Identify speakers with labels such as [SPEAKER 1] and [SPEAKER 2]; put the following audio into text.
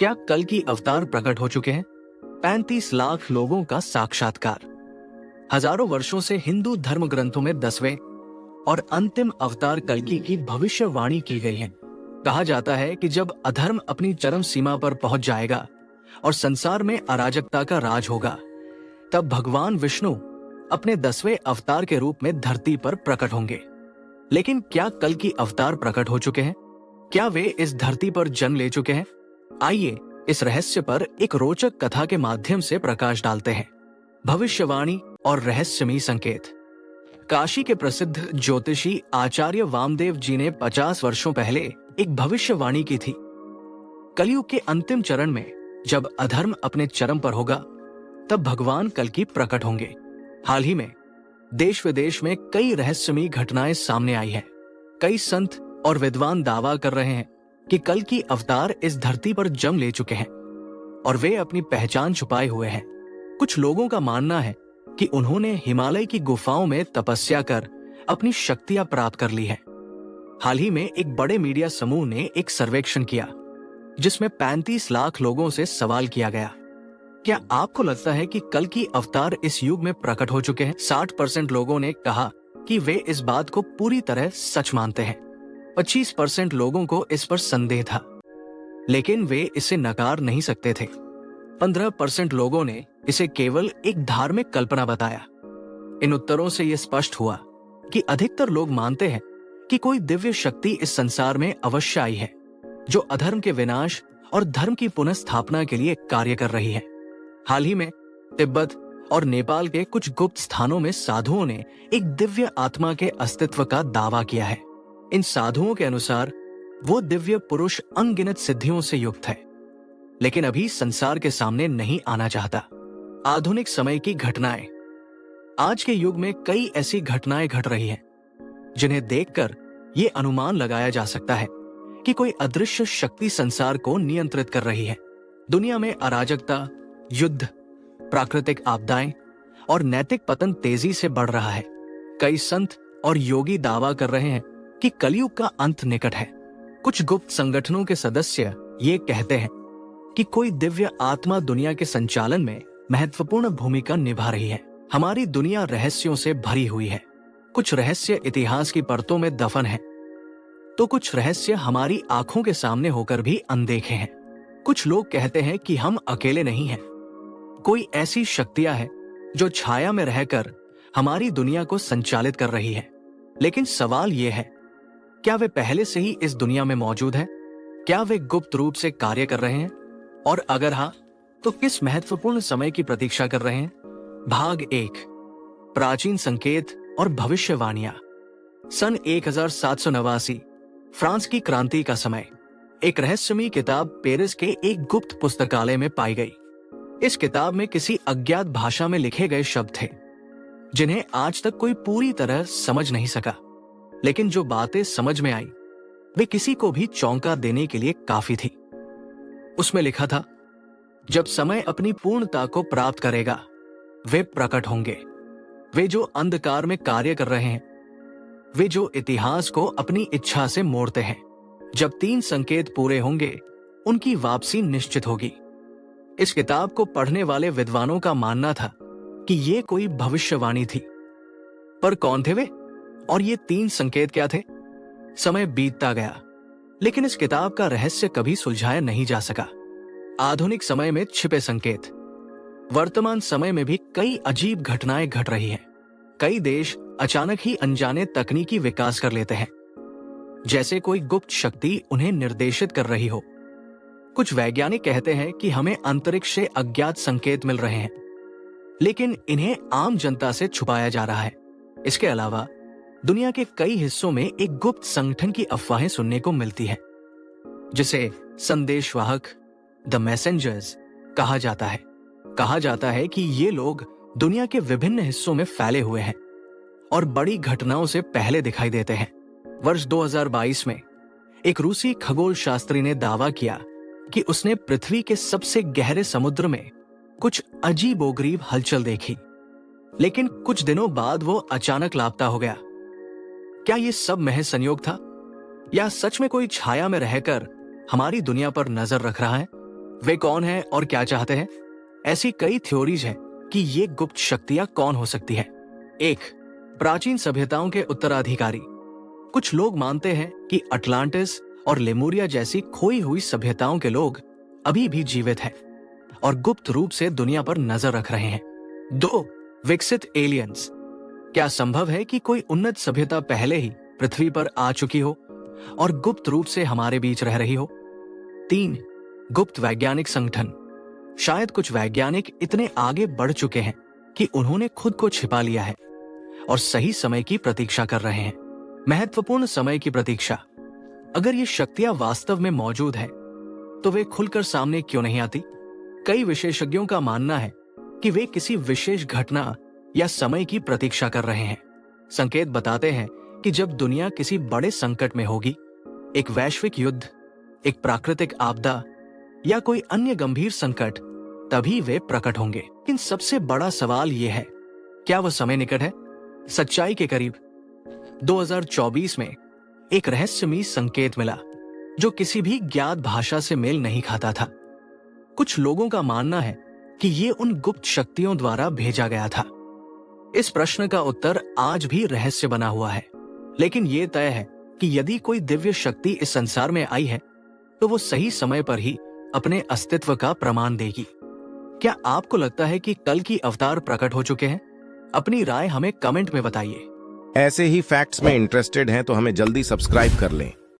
[SPEAKER 1] क्या कल की अवतार प्रकट हो चुके हैं? 35 लाख लोगों का साक्षात्कार। हजारों वर्षों से हिंदू धर्म ग्रंथों में 10वें और अंतिम अवतार कल्कि की भविष्यवाणी की गई है। कहा जाता है कि जब अधर्म अपनी चरम सीमा पर पहुंच जाएगा और संसार में अराजकता का राज होगा, तब भगवान विष्णु अपने 10वें अवतार के रूप में धरती पर प्रकट होंगे। लेकिन क्या कल की अवतार प्रकट हो चुके हैं? क्या वे इस धरती पर जन्म ले चुके हैं? आइए इस रहस्य पर एक रोचक कथा के माध्यम से प्रकाश डालते हैं। भविष्यवाणी और रहस्यमयी संकेत। काशी के प्रसिद्ध ज्योतिषी आचार्य वामदेव जी ने 50 वर्षों पहले एक भविष्यवाणी की थी। कलयुग के अंतिम चरण में जब अधर्म अपने चरम पर होगा, तब भगवान कल्कि प्रकट होंगे। हाल ही में देश विदेश में कई रहस्यमयी घटनाएं सामने आई हैं। कई संत और विद्वान दावा कर रहे हैं कि कल की अवतार इस धरती पर जन्म ले चुके हैं और वे अपनी पहचान छुपाए हुए हैं। कुछ लोगों का मानना है कि उन्होंने हिमालय की गुफाओं में तपस्या कर अपनी शक्तियां प्राप्त कर ली है। हाल ही में एक बड़े मीडिया समूह ने एक सर्वेक्षण किया जिसमें 35 लाख लोगों से सवाल किया गया, क्या आपको लगता है कि कल की अवतार इस युग में प्रकट हो चुके हैं? 60% लोगों ने कहा कि वे इस बात को पूरी तरह सच मानते हैं। 25% लोगों को इस पर संदेह था, लेकिन वे इसे नकार नहीं सकते थे। 15% लोगों ने इसे केवल एक धार्मिक कल्पना बताया। इन उत्तरों से यह स्पष्ट हुआ कि अधिकतर लोग मानते हैं कि कोई दिव्य शक्ति इस संसार में अवश्य आई है, जो अधर्म के विनाश और धर्म की पुनर्स्थापना के लिए कार्य कर रही है। हाल ही में तिब्बत और नेपाल के कुछ गुप्त स्थानों में साधुओं ने एक दिव्य आत्मा के अस्तित्व का दावा किया है। इन साधुओं के अनुसार वो दिव्य पुरुष अनगिनत सिद्धियों से युक्त है, लेकिन अभी संसार के सामने नहीं आना चाहता। आधुनिक समय की घटनाएं। आज के युग में कई ऐसी घटनाएं घट रही हैं, जिन्हें देखकर ये अनुमान लगाया जा सकता है कि कोई अदृश्य शक्ति संसार को नियंत्रित कर रही है। दुनिया में अराजकता, युद्ध, प्राकृतिक आपदाएं और नैतिक पतन तेजी से बढ़ रहा है। कई संत और योगी दावा कर रहे हैं कि कलयुग का अंत निकट है। कुछ गुप्त संगठनों के सदस्य ये कहते हैं कि कोई दिव्य आत्मा दुनिया के संचालन में महत्वपूर्ण भूमिका निभा रही है। हमारी दुनिया रहस्यों से भरी हुई है। कुछ रहस्य इतिहास की परतों में दफन है, तो कुछ रहस्य हमारी आंखों के सामने होकर भी अनदेखे हैं। कुछ लोग कहते हैं कि हम अकेले नहीं हैं। कोई ऐसी शक्तियां हैं जो छाया में रहकर हमारी दुनिया को संचालित कर रही है। लेकिन सवाल यह है, क्या वे पहले से ही इस दुनिया में मौजूद हैं? क्या वे गुप्त रूप से कार्य कर रहे हैं? और अगर हाँ, तो किस महत्वपूर्ण समय की प्रतीक्षा कर रहे हैं? भाग 1, प्राचीन संकेत और भविष्यवाणियां। सन 1789 फ्रांस की क्रांति का समय। एक रहस्यमयी किताब पेरिस के एक गुप्त पुस्तकालय में पाई गई। इस किताब में किसी अज्ञात भाषा में लिखे गए शब्द थे, जिन्हें आज तक कोई पूरी तरह समझ नहीं सका। लेकिन जो बातें समझ में आई, वे किसी को भी चौंका देने के लिए काफी थी। उसमें लिखा था, जब समय अपनी पूर्णता को प्राप्त करेगा, वे प्रकट होंगे। वे जो अंधकार में कार्य कर रहे हैं, वे जो इतिहास को अपनी इच्छा से मोड़ते हैं। जब 3 संकेत पूरे होंगे, उनकी वापसी निश्चित होगी। इस किताब को पढ़ने वाले विद्वानों का मानना था कि ये कोई भविष्यवाणी थी। पर कौन थे वे? और ये 3 संकेत क्या थे? समय बीतता गया, लेकिन इस किताब का रहस्य कभी सुलझाया नहीं जा सका। आधुनिक समय में छिपे संकेत। वर्तमान समय में भी कई अजीब घटनाएं घट रही हैं। कई देश अचानक ही अनजाने तकनीकी विकास कर लेते हैं, जैसे कोई गुप्त शक्ति उन्हें निर्देशित कर रही हो। कुछ वैज्ञानिक कहते हैं कि हमें अंतरिक्ष से अज्ञात संकेत मिल रहे हैं, लेकिन इन्हें आम जनता से छुपाया जा रहा है। इसके अलावा दुनिया के कई हिस्सों में एक गुप्त संगठन की अफवाहें सुनने को मिलती है, जिसे संदेशवाहक, द मैसेंजर्स कहा जाता है। कहा जाता है कि ये लोग दुनिया के विभिन्न हिस्सों में फैले हुए हैं और बड़ी घटनाओं से पहले दिखाई देते हैं। वर्ष 2022 में एक रूसी खगोल शास्त्री ने दावा किया कि उसने पृथ्वी के सबसे गहरे समुद्र में कुछ अजीबोगरीब हलचल देखी, लेकिन कुछ दिनों बाद वो अचानक लापता हो गया। क्या ये सब महज संयोग था, या सच में कोई छाया में रहकर हमारी दुनिया पर नजर रख रहा है? वे कौन हैं और क्या चाहते हैं? ऐसी कई थ्योरीज हैं कि ये गुप्त शक्तियां कौन हो सकती है। 1. प्राचीन सभ्यताओं के उत्तराधिकारी। कुछ लोग मानते हैं कि अटलांटिस और लेमुरिया जैसी खोई हुई सभ्यताओं के लोग अभी भी जीवित हैं और गुप्त रूप से दुनिया पर नजर रख रहे हैं। 2. विकसित एलियंस। क्या संभव है कि कोई उन्नत सभ्यता पहले ही पृथ्वी पर आ चुकी हो और गुप्त रूप से हमारे बीच रह रही हो? 3. गुप्त वैज्ञानिक संगठन। शायद कुछ वैज्ञानिक इतने आगे बढ़ चुके हैं कि उन्होंने खुद को छिपा लिया है और सही समय की प्रतीक्षा कर रहे हैं। महत्वपूर्ण समय की प्रतीक्षा। अगर ये शक्तियां वास्तव में मौजूद है तो वे खुलकर सामने क्यों नहीं आती? कई विशेषज्ञों का मानना है कि वे किसी विशेष घटना या समय की प्रतीक्षा कर रहे हैं। संकेत बताते हैं कि जब दुनिया किसी बड़े संकट में होगी, एक वैश्विक युद्ध, एक प्राकृतिक आपदा या कोई अन्य गंभीर संकट, तभी वे प्रकट होंगे। लेकिन सबसे बड़ा सवाल यह है, क्या वह समय निकट है, सच्चाई के करीब? 2024 में एक रहस्यमयी संकेत मिला जो किसी भी ज्ञात भाषा से मेल नहीं खाता था। कुछ लोगों का मानना है कि ये उन गुप्त शक्तियों द्वारा भेजा गया था। इस प्रश्न का उत्तर आज भी रहस्य बना हुआ है, लेकिन यह तय है कि यदि कोई दिव्य शक्ति इस संसार में आई है तो वो सही समय पर ही अपने अस्तित्व का प्रमाण देगी। क्या आपको लगता है कि कल की अवतार प्रकट हो चुके हैं? अपनी राय हमें कमेंट में बताइए।
[SPEAKER 2] ऐसे ही फैक्ट्स में इंटरेस्टेड हैं तो हमें जल्दी सब्सक्राइब कर लें।